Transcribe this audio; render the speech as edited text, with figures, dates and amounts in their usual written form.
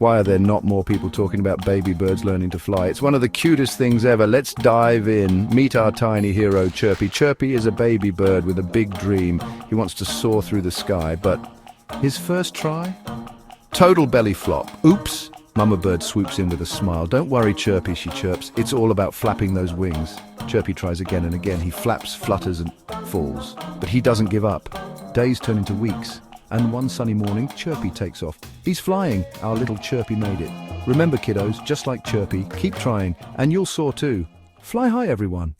Why are there not more people talking about baby birds learning to fly? It's one of the cutest things ever. Let's dive in. Meet our tiny hero, Chirpy. Chirpy is a baby bird with a big dream. He wants to soar through the sky, but his first try? Total belly flop. Oops! Mama bird swoops in with a smile. Don't worry, Chirpy, she chirps. It's all about flapping those wings. Chirpy tries again and again. He flaps, flutters, and falls. But he doesn't give up. Days turn into weeks. And one sunny morning, Chirpy takes off. He's flying. Our little Chirpy made it. Remember, kiddos, just like Chirpy, keep trying, and you'll soar too. Fly high, everyone.